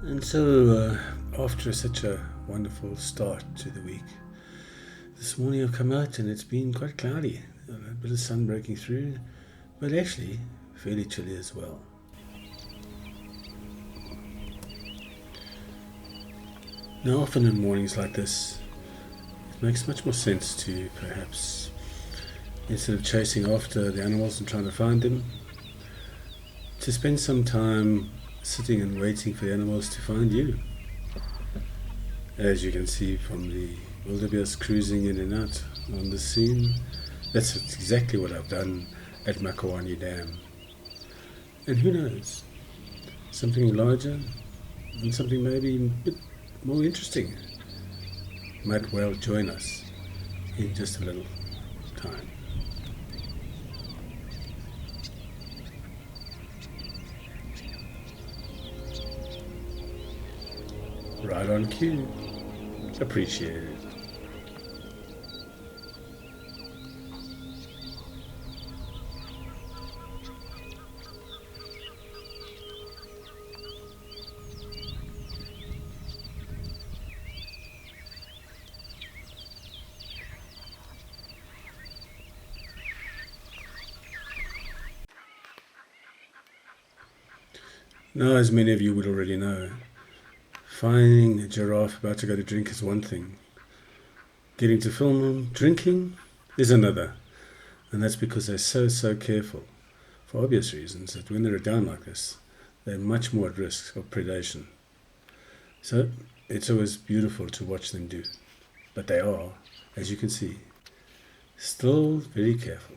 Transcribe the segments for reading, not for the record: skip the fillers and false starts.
And so, after such a wonderful start to the week, this morning I've come out and it's been quite cloudy. A bit of sun breaking through, but actually fairly chilly as well. Now, often in mornings like this, it makes much more sense to perhaps, instead of chasing after the animals and trying to find them, to spend some time sitting and waiting for the animals to find you. As you can see from the wildebeest cruising in and out on the scene, that's exactly what I've done at Makawani Dam. And who knows, something larger and something maybe a bit more interesting might well join us in just a little time. Right on cue. Appreciate it. Now, as many of you would already know, finding a giraffe about to go to drink is one thing. Getting to film them drinking is another. And that's because they're so careful, for obvious reasons, that when they're down like this, they're much more at risk of predation. So it's always beautiful to watch them do. But they are, as you can see, still very careful.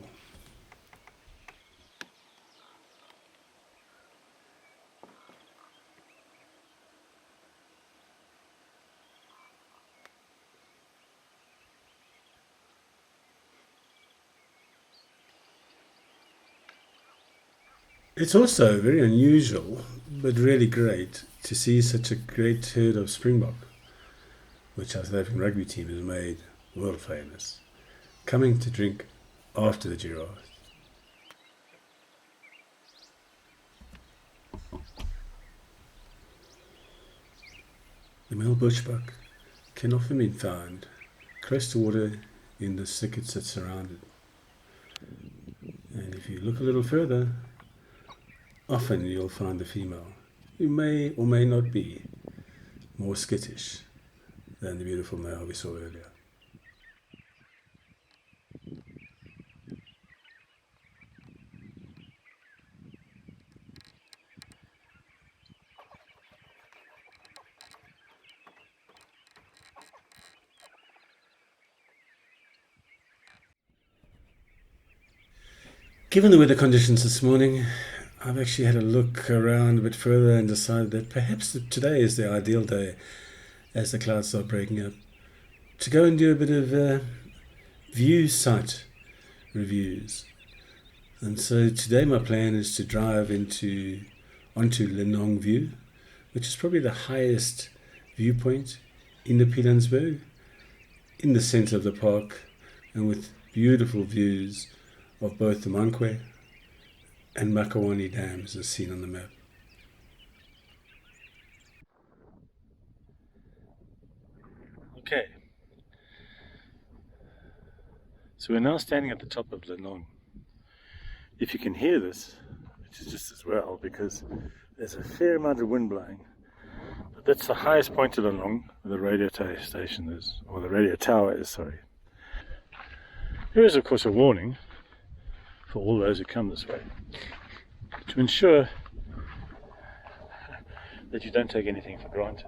It's also very unusual, but really great, to see such a great herd of springbok, which our South African rugby team has made world famous, coming to drink after the giraffe. The male bushbuck can often be found close to water in the thickets that surround it. And if you look a little further, often you'll find the female, who may or may not be more skittish than the beautiful male we saw earlier. Given the weather conditions this morning, I've actually had a look around a bit further and decided that perhaps today is the ideal day, as the clouds start breaking up, to go and do a bit of view site reviews. And so today my plan is to drive onto Lenong View, which is probably the highest viewpoint in the Pilansberg, in the centre of the park, and with beautiful views of both the Mankwe and Makawani dams as seen on the map. Okay, so we're now standing at the top of Lenong. If you can hear this, which is just as well because there's a fair amount of wind blowing, but that's the highest point of Lenong where the radio station is, or the radio tower is, sorry. There is of course a warning for all those who come this way, to ensure that you don't take anything for granted.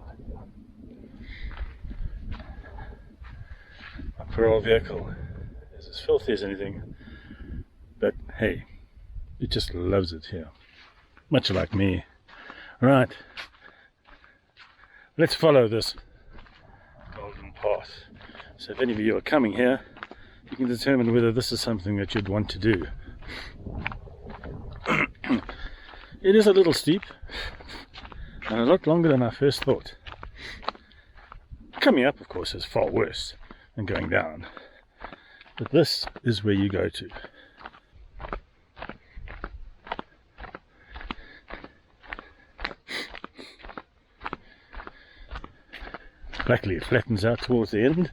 My poor old vehicle is as filthy as anything, but hey, it just loves it here, much like me. Right, let's follow this golden path. So if any of you are coming here, you can determine whether this is something that you'd want to do. It is a little steep and a lot longer than I first thought. Coming up, of course, is far worse than going down, but this is where you go to. luckily it flattens out towards the end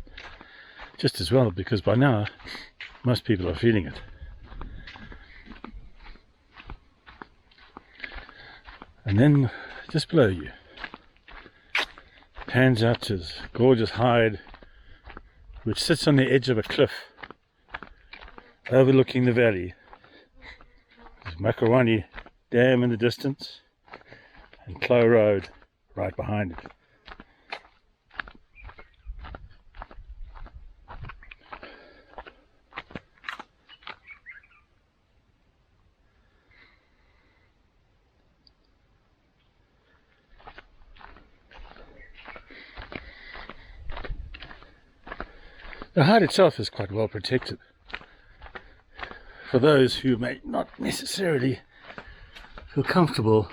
just as well, because by now most people are feeling it. And then just below you pans out to this gorgeous hide which sits on the edge of a cliff overlooking the valley. There's Makarani Dam in the distance and Clough Road right behind it. The hide itself is quite well protected for those who may not necessarily feel comfortable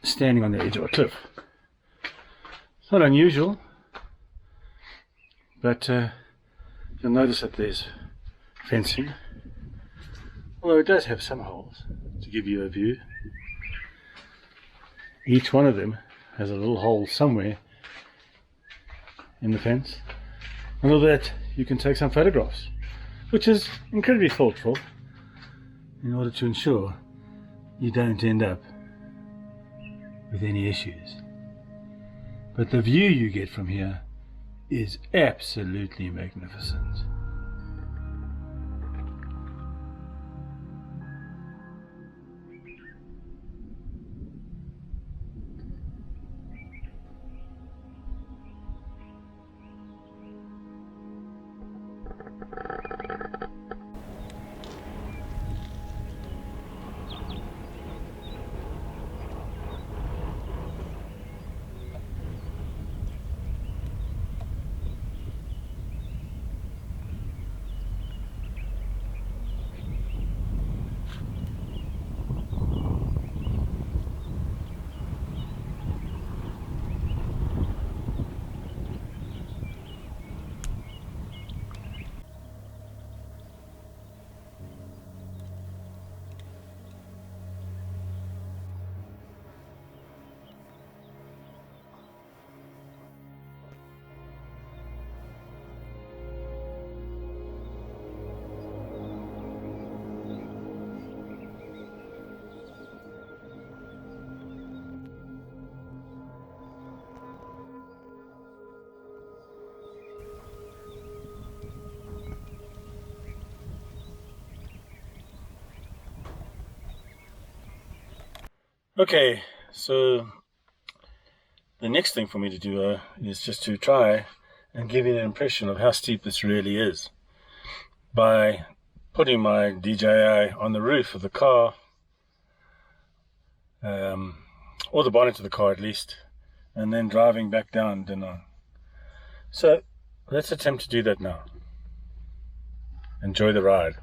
standing on the edge of a cliff. It's not unusual, but you'll notice that there's fencing, although it does have some holes to give you a view. Each one of them has a little hole somewhere in the fence, and with that you can take some photographs, which is incredibly thoughtful in order to ensure you don't end up with any issues. But the view you get from here is absolutely magnificent. Okay, so the next thing for me to do is just to try and give you an impression of how steep this really is by putting my DJI on the roof of the car, or the bonnet of the car at least, and then driving back down Danang. So let's attempt to do that now. Enjoy the ride.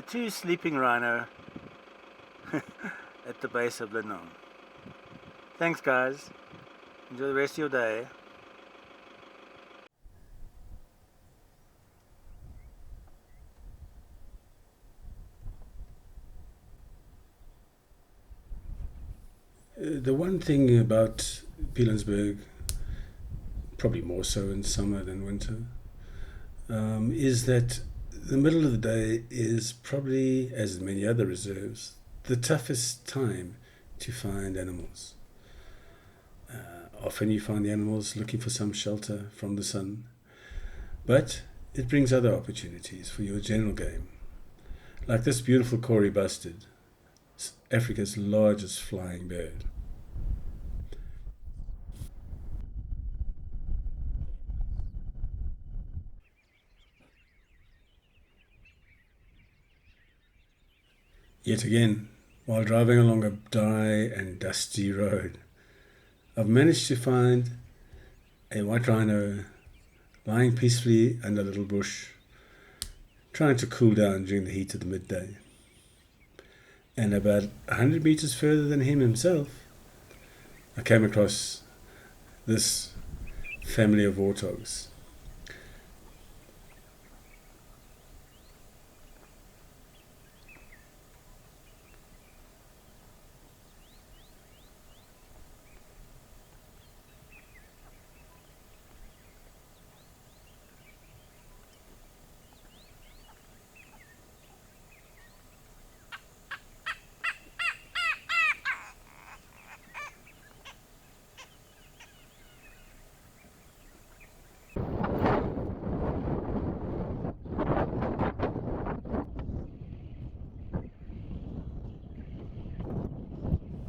to Sleeping Rhino at the base of Lenong. Thanks guys, enjoy the rest of your day. The one thing about Pilansberg, probably more so in summer than winter, is that the middle of the day is probably, as in many other reserves, the toughest time to find animals. Often you find the animals looking for some shelter from the sun, but it brings other opportunities for your general game, like this beautiful Kori bustard, Africa's largest flying bird. Yet again, while driving along a dry and dusty road, I've managed to find a white rhino lying peacefully under a little bush, trying to cool down during the heat of the midday. And about 100 meters further than him himself, I came across this family of warthogs.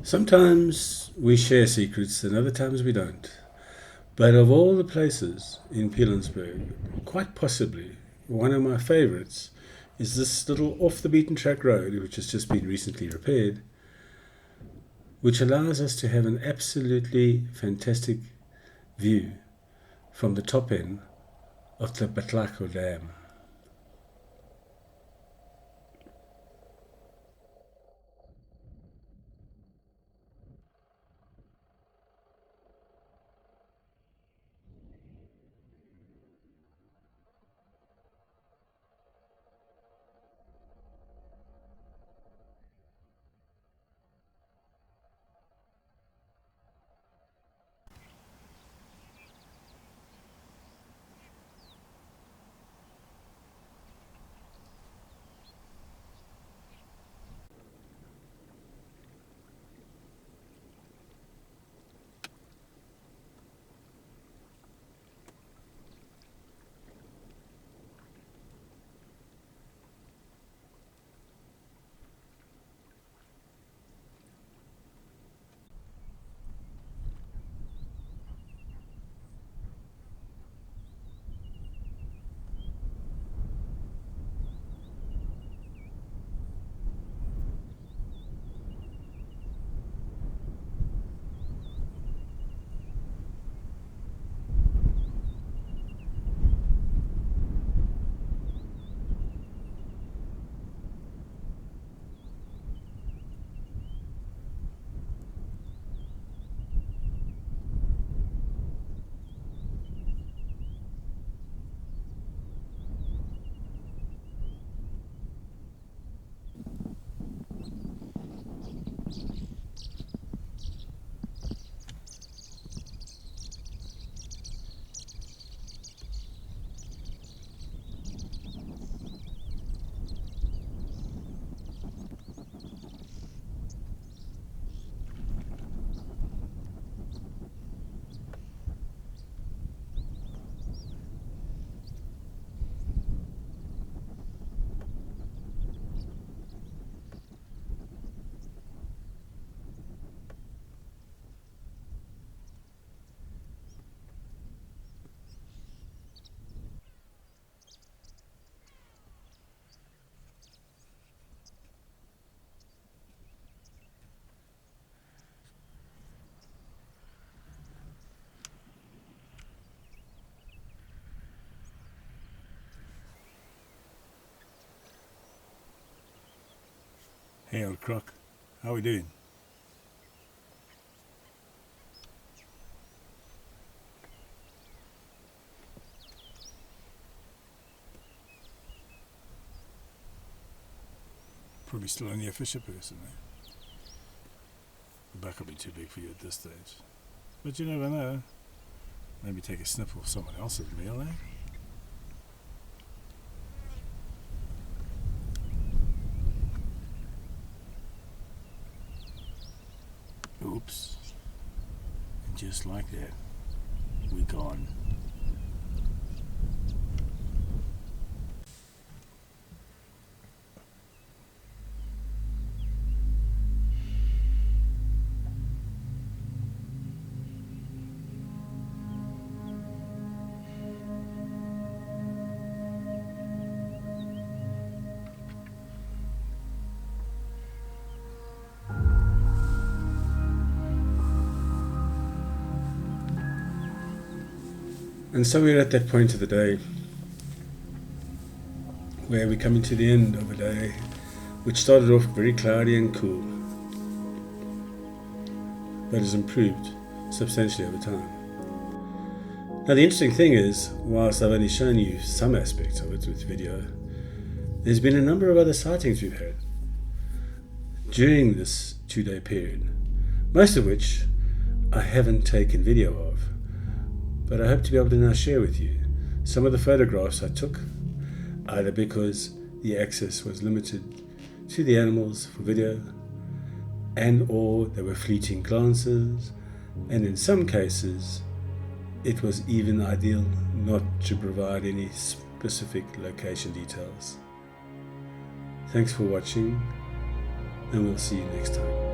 Sometimes we share secrets and other times we don't. But of all the places in Pilansberg, quite possibly one of my favourites is this little off the beaten track road, which has just been recently repaired, which allows us to have an absolutely fantastic view from the top end of the Batlako Dam. Hey old croc, how are we doing? Probably still only a fisher person, eh? The back will be too big for you at this stage. But you never know. Maybe take a sniff of someone else's meal, eh? Oops. And just like that, we're gone. And so we're at that point of the day where we're coming to the end of a day which started off very cloudy and cool, but has improved substantially over time. Now the interesting thing is, whilst I've only shown you some aspects of it with video, there's been a number of other sightings we've had during this 2-day period, most of which I haven't taken video of, but I hope to be able to now share with you some of the photographs I took, either because the access was limited to the animals for video, and or they were fleeting glances, and in some cases it was even ideal not to provide any specific location details. Thanks for watching, and we'll see you next time.